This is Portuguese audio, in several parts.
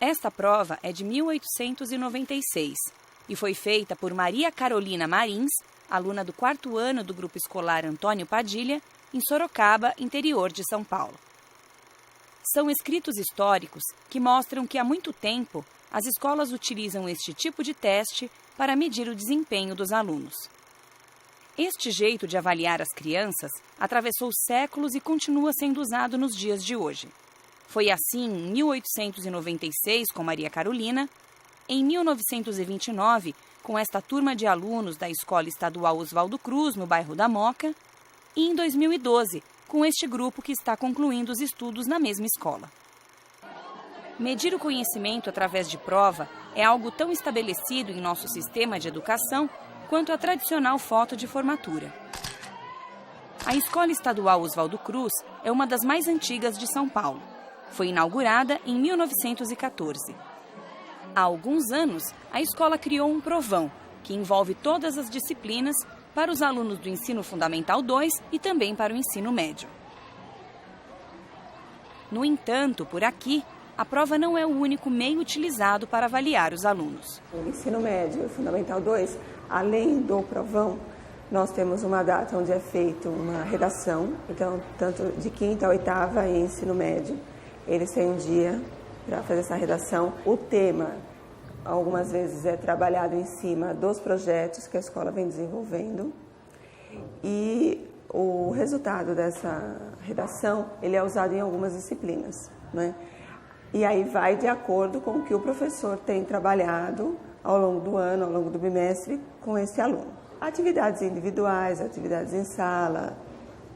Esta prova é de 1896 e foi feita por Maria Carolina Marins, aluna do 4º ano do Grupo Escolar Antônio Padilha, em Sorocaba, interior de São Paulo. São escritos históricos que mostram que há muito tempo as escolas utilizam este tipo de teste para medir o desempenho dos alunos. Este jeito de avaliar as crianças atravessou séculos e continua sendo usado nos dias de hoje. Foi assim em 1896 com Maria Carolina, em 1929 com esta turma de alunos da Escola Estadual Oswaldo Cruz, no bairro da Moca, e em 2012 com este grupo que está concluindo os estudos na mesma escola. Medir o conhecimento através de prova é algo tão estabelecido em nosso sistema de educação quanto a tradicional foto de formatura. A Escola Estadual Oswaldo Cruz é uma das mais antigas de São Paulo. Foi inaugurada em 1914. Há alguns anos, a escola criou um provão, que envolve todas as disciplinas para os alunos do Ensino Fundamental 2 e também para o ensino médio. No entanto, por aqui, a prova não é o único meio utilizado para avaliar os alunos. No ensino médio e Fundamental 2, além do provão, nós temos uma data onde é feita uma redação, então, tanto de 5ª a 8ª em ensino médio, eles têm um dia para fazer essa redação. O tema, algumas vezes, é trabalhado em cima dos projetos que a escola vem desenvolvendo. E o resultado dessa redação, ele é usado em algumas disciplinas, né? E aí vai de acordo com o que o professor tem trabalhado ao longo do ano, ao longo do bimestre, com esse aluno. Atividades individuais, atividades em sala,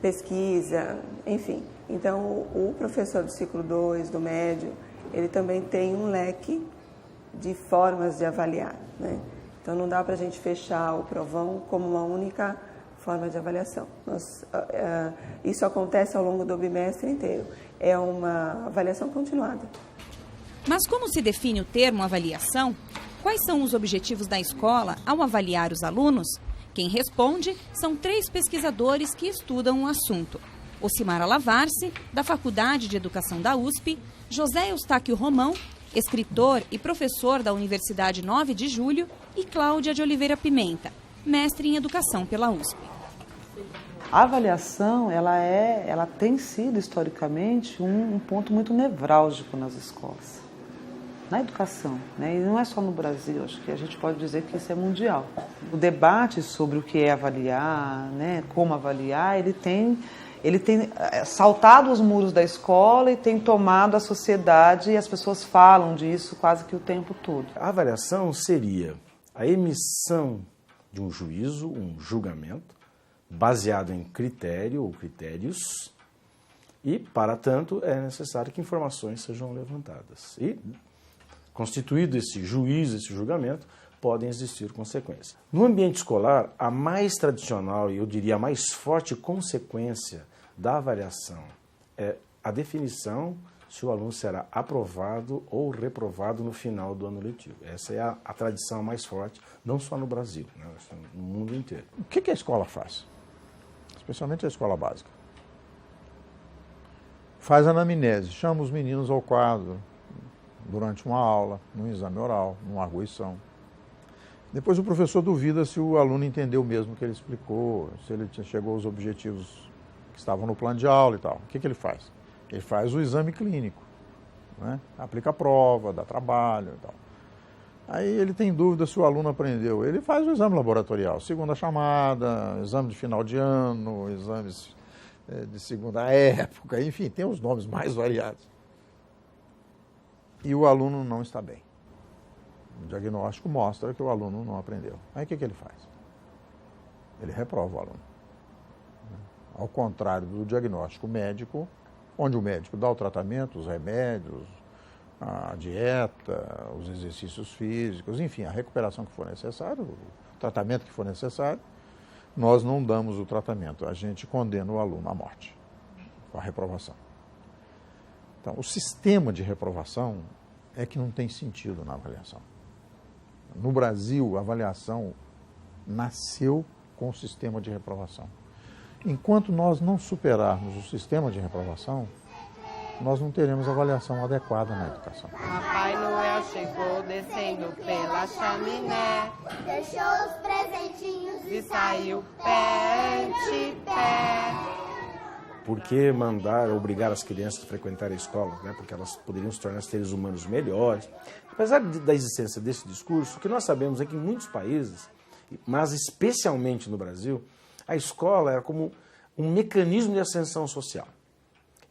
pesquisa, enfim. Então, o professor do ciclo 2, do médio, ele também tem um leque de formas de avaliar, né? Então, não dá para a gente fechar o provão como uma única forma de avaliação. Isso acontece ao longo do bimestre inteiro. É uma avaliação continuada. Mas como se define o termo avaliação? Quais são os objetivos da escola ao avaliar os alunos? Quem responde são 3 pesquisadores que estudam o assunto. Ocimara Lavarce, da Faculdade de Educação da USP, José Eustáquio Romão, escritor e professor da Universidade 9 de Julho, e Cláudia de Oliveira Pimenta, mestre em Educação pela USP. A avaliação, ela tem sido, historicamente, um ponto muito nevrálgico nas escolas, na educação, né? E não é só no Brasil, acho que a gente pode dizer que isso é mundial. O debate sobre o que é avaliar, né, como avaliar, ele tem saltado os muros da escola e tem tomado a sociedade, e as pessoas falam disso quase que o tempo todo. A avaliação seria a emissão de um juízo, um julgamento, baseado em critério ou critérios, e, para tanto, é necessário que informações sejam levantadas. E, constituído esse juízo, esse julgamento, podem existir consequências. No ambiente escolar, a mais tradicional e, eu diria, a mais forte consequência da avaliação é a definição se o aluno será aprovado ou reprovado no final do ano letivo. Essa é a tradição mais forte, não só no Brasil, né, no mundo inteiro. O que a escola faz? Especialmente a escola básica. Faz anamnese, chama os meninos ao quadro durante uma aula, num exame oral, numa arguição. Depois o professor duvida se o aluno entendeu mesmo o que ele explicou, se ele chegou aos objetivos que estavam no plano de aula e tal. O que ele faz? Ele faz o exame clínico, né? Aplica a prova, dá trabalho e tal. Aí ele tem dúvida se o aluno aprendeu. Ele faz o exame laboratorial, segunda chamada, exame de final de ano, exames de segunda época, enfim, tem os nomes mais variados. E o aluno não está bem. O diagnóstico mostra que o aluno não aprendeu. Aí o que ele faz? Ele reprova o aluno. Ao contrário do diagnóstico médico, onde o médico dá o tratamento, os remédios, a dieta, os exercícios físicos, enfim, a recuperação que for necessária, o tratamento que for necessário. Nós não damos o tratamento, a gente condena o aluno à morte, com a reprovação. Então, o sistema de reprovação é que não tem sentido na avaliação. No Brasil, a avaliação nasceu com o sistema de reprovação. Enquanto nós não superarmos o sistema de reprovação, nós não teremos avaliação adequada na educação. Papai Noel chegou descendo pela chaminé, deixou os presentinhos e saiu pé de pé. Por que mandar, obrigar as crianças a frequentar a escola? Né? Porque elas poderiam se tornar seres humanos melhores. Apesar da existência desse discurso, o que nós sabemos é que em muitos países, mas especialmente no Brasil, a escola era como um mecanismo de ascensão social.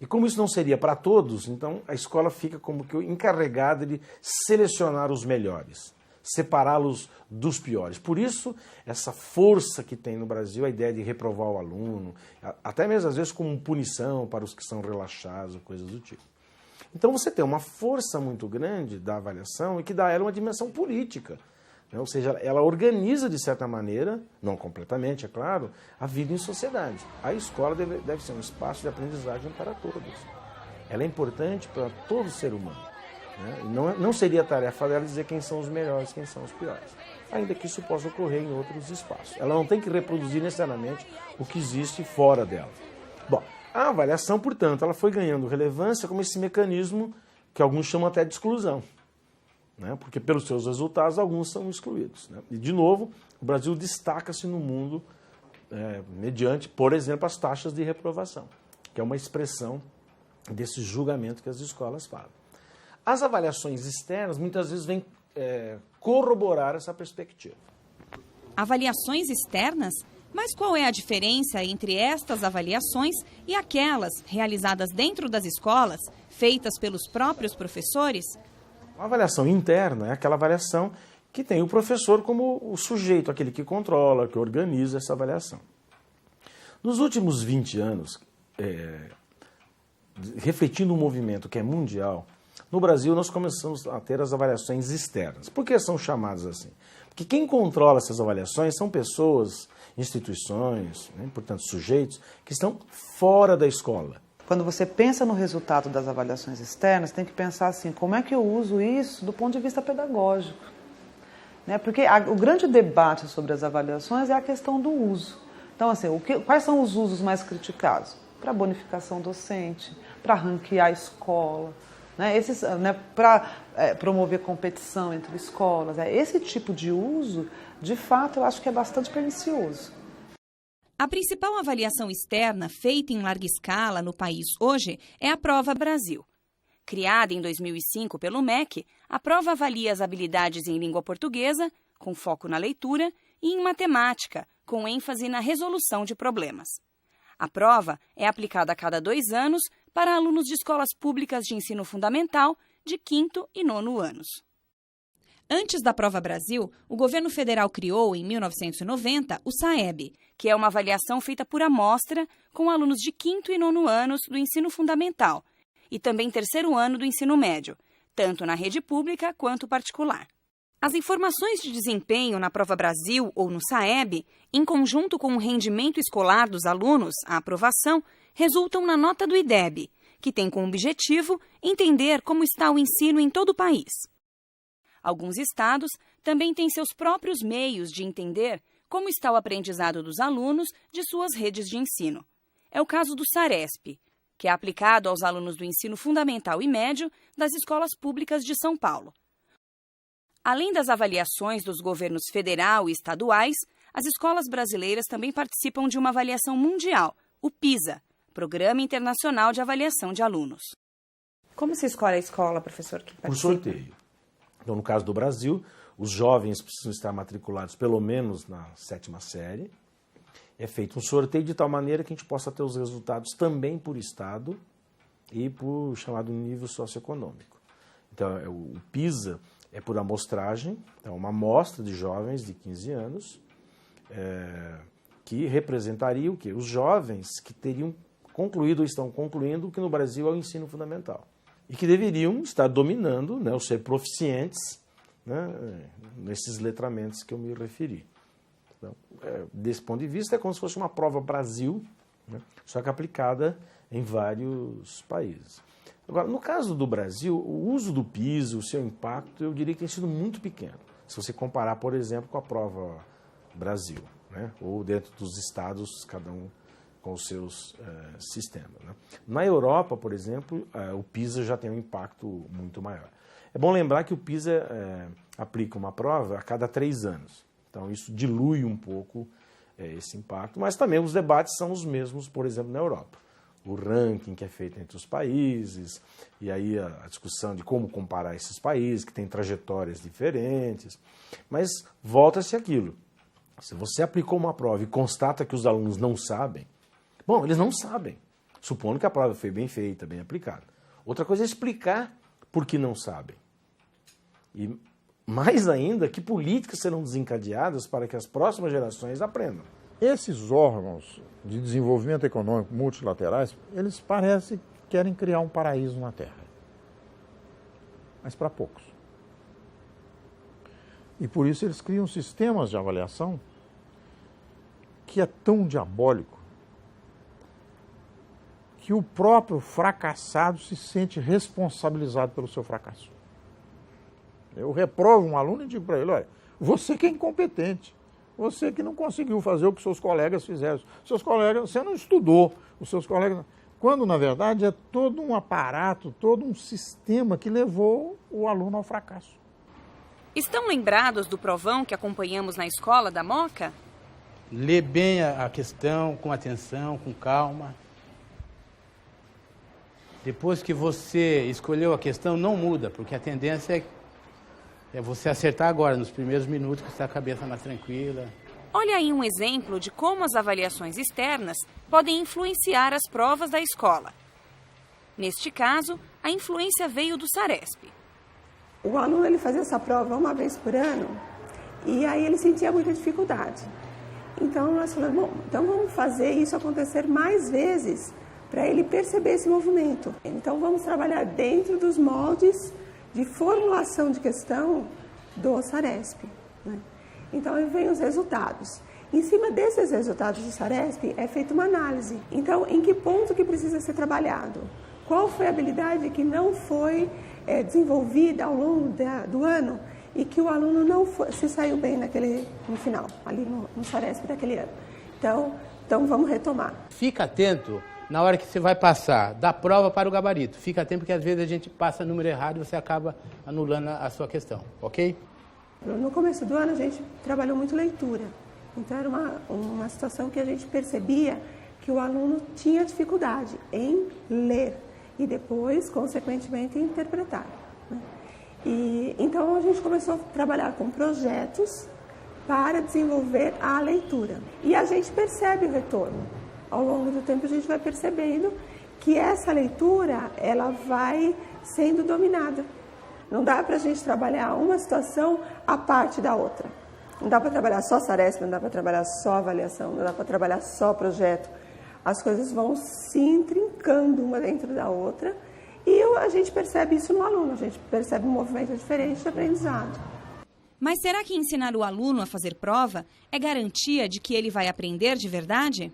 E como isso não seria para todos, então a escola fica como que encarregada de selecionar os melhores, separá-los dos piores. Por isso, essa força que tem no Brasil, a ideia de reprovar o aluno, até mesmo às vezes como punição para os que são relaxados, coisas do tipo. Então você tem uma força muito grande da avaliação e que dá a ela uma dimensão política. Ou seja, ela organiza de certa maneira, não completamente, é claro, a vida em sociedade. A escola deve ser um espaço de aprendizagem para todos. Ela é importante para todo ser humano. Né? E não seria tarefa dela dizer quem são os melhores, quem são os piores. Ainda que isso possa ocorrer em outros espaços. Ela não tem que reproduzir necessariamente o que existe fora dela. Bom, a avaliação, portanto, ela foi ganhando relevância como esse mecanismo que alguns chamam até de exclusão. Né? Porque pelos seus resultados, alguns são excluídos. Né? E, de novo, o Brasil destaca-se no mundo mediante, por exemplo, as taxas de reprovação, que é uma expressão desse julgamento que as escolas fazem. As avaliações externas, muitas vezes, vêm corroborar essa perspectiva. Avaliações externas? Mas qual é a diferença entre estas avaliações e aquelas realizadas dentro das escolas, feitas pelos próprios professores? A avaliação interna é aquela avaliação que tem o professor como o sujeito, aquele que controla, que organiza essa avaliação. Nos últimos 20 anos, refletindo um movimento que é mundial, no Brasil nós começamos a ter as avaliações externas. Por que são chamadas assim? Porque quem controla essas avaliações são pessoas, instituições, né, portanto sujeitos, que estão fora da escola. Quando você pensa no resultado das avaliações externas, tem que pensar assim, como é que eu uso isso do ponto de vista pedagógico? Né? Porque o grande debate sobre as avaliações é a questão do uso. Então, assim, quais são os usos mais criticados? Para bonificação docente, para ranquear a escola, né? Para promover competição entre escolas. Esse tipo de uso, de fato, eu acho que é bastante pernicioso. A principal avaliação externa feita em larga escala no país hoje é a Prova Brasil. Criada em 2005 pelo MEC, a prova avalia as habilidades em língua portuguesa, com foco na leitura, e em matemática, com ênfase na resolução de problemas. A prova é aplicada a cada 2 anos para alunos de escolas públicas de ensino fundamental de 5º e 9º anos. Antes da Prova Brasil, o governo federal criou, em 1990, o SAEB, que é uma avaliação feita por amostra com alunos de 5º e 9º anos do ensino fundamental e também 3º ano do ensino médio, tanto na rede pública quanto particular. As informações de desempenho na Prova Brasil ou no SAEB, em conjunto com o rendimento escolar dos alunos, a aprovação, resultam na nota do IDEB, que tem como objetivo entender como está o ensino em todo o país. Alguns estados também têm seus próprios meios de entender como está o aprendizado dos alunos de suas redes de ensino. É o caso do SARESP, que é aplicado aos alunos do ensino fundamental e médio das escolas públicas de São Paulo. Além das avaliações dos governos federal e estaduais, as escolas brasileiras também participam de uma avaliação mundial, o PISA, Programa Internacional de Avaliação de Alunos. Como se escolhe a escola, professor, que participa? Por sorteio. Então, no caso do Brasil, os jovens precisam estar matriculados pelo menos na 7ª série. É feito um sorteio de tal maneira que a gente possa ter os resultados também por estado e por chamado nível socioeconômico. Então, o PISA é por amostragem, então uma amostra de jovens de 15 anos que representaria o quê? Os jovens que teriam concluído ou estão concluindo o que no Brasil é o ensino fundamental. E que deveriam estar dominando, né, ou ser proficientes, né, nesses letramentos que eu me referi. Então, desse ponto de vista, é como se fosse uma prova Brasil, né, só que aplicada em vários países. Agora, no caso do Brasil, o uso do PISA, o seu impacto, eu diria que tem sido muito pequeno. Se você comparar, por exemplo, com a prova Brasil, né? Ou dentro dos estados, cada um com os seus sistemas. Né? Na Europa, por exemplo, o PISA já tem um impacto muito maior. É bom lembrar que o PISA aplica uma prova a cada 3 anos. Então, isso dilui um pouco esse impacto, mas também os debates são os mesmos, por exemplo, na Europa. O ranking que é feito entre os países, e aí a discussão de como comparar esses países, que têm trajetórias diferentes. Mas volta-se àquilo. Se você aplicou uma prova e constata que os alunos não sabem, bom, eles não sabem, supondo que a prova foi bem feita, bem aplicada. Outra coisa é explicar por que não sabem. E mais ainda, que políticas serão desencadeadas para que as próximas gerações aprendam. Esses órgãos de desenvolvimento econômico multilaterais, eles parecem que querem criar um paraíso na Terra. Mas para poucos. E por isso eles criam sistemas de avaliação que é tão diabólico que o próprio fracassado se sente responsabilizado pelo seu fracasso. Eu reprovo um aluno e digo para ele, olha, você que é incompetente. Você que não conseguiu fazer o que seus colegas fizeram. Seus colegas, você não estudou, os seus colegas... Quando, na verdade, é todo um aparato, todo um sistema que levou o aluno ao fracasso. Estão lembrados do provão que acompanhamos na escola da Moca? Lê bem a questão, com atenção, com calma. Depois que você escolheu a questão, não muda, porque a tendência é você acertar agora, nos primeiros minutos, que está a cabeça mais tranquila. Olha aí um exemplo de como as avaliações externas podem influenciar as provas da escola. Neste caso, a influência veio do Saresp. O aluno ele fazia essa prova uma vez por ano e aí ele sentia muita dificuldade. Então nós falamos, bom, então vamos fazer isso acontecer mais vezes para ele perceber esse movimento. Então vamos trabalhar dentro dos moldes de formulação de questão do Saresp. Né? Então, aí vem os resultados. Em cima desses resultados do Saresp, é feita uma análise. Então, em que ponto que precisa ser trabalhado? Qual foi a habilidade que não foi desenvolvida ao longo do ano e que o aluno não se saiu bem no final, ali no Saresp daquele ano? Então, vamos retomar. Fica atento na hora que você vai passar da prova para o gabarito. Fica atento porque às vezes a gente passa número errado e você acaba anulando a sua questão, ok? No começo do ano a gente trabalhou muito leitura. Então era uma situação que a gente percebia que o aluno tinha dificuldade em ler e depois, consequentemente, em interpretar. Né? E então a gente começou a trabalhar com projetos para desenvolver a leitura. E a gente percebe o retorno. Ao longo do tempo a gente vai percebendo que essa leitura ela vai sendo dominada. Não dá para a gente trabalhar uma situação à parte da outra. Não dá para trabalhar só Saresp, não dá para trabalhar só avaliação, não dá para trabalhar só projeto. As coisas vão se intrincando uma dentro da outra e a gente percebe isso no aluno, a gente percebe um movimento diferente de aprendizado. Mas será que ensinar o aluno a fazer prova é garantia de que ele vai aprender de verdade?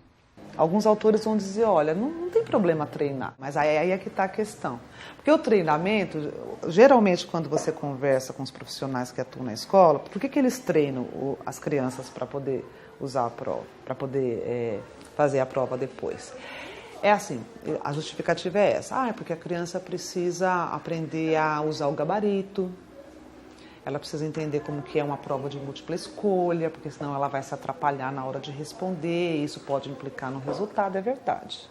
Alguns autores vão dizer, olha, não tem problema treinar, mas aí é que está a questão. Porque o treinamento, geralmente quando você conversa com os profissionais que atuam na escola, por que eles treinam as crianças para poder usar a prova, para poder fazer a prova depois? É assim, a justificativa é essa, é porque a criança precisa aprender a usar o gabarito, ela precisa entender como que é uma prova de múltipla escolha, porque senão ela vai se atrapalhar na hora de responder, e isso pode implicar no resultado, é verdade.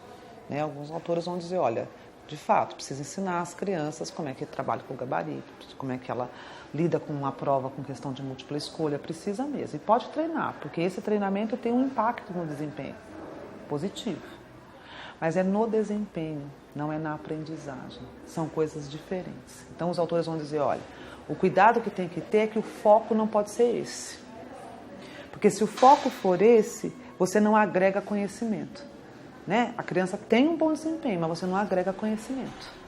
Né? Alguns autores vão dizer, olha, de fato, precisa ensinar as crianças como é que trabalha com o gabarito, como é que ela lida com uma prova com questão de múltipla escolha, precisa mesmo. E pode treinar, porque esse treinamento tem um impacto no desempenho positivo. Mas é no desempenho, não é na aprendizagem. São coisas diferentes. Então os autores vão dizer, olha, o cuidado que tem que ter é que o foco não pode ser esse. Porque se o foco for esse, você não agrega conhecimento. né? A criança tem um bom desempenho, mas você não agrega conhecimento.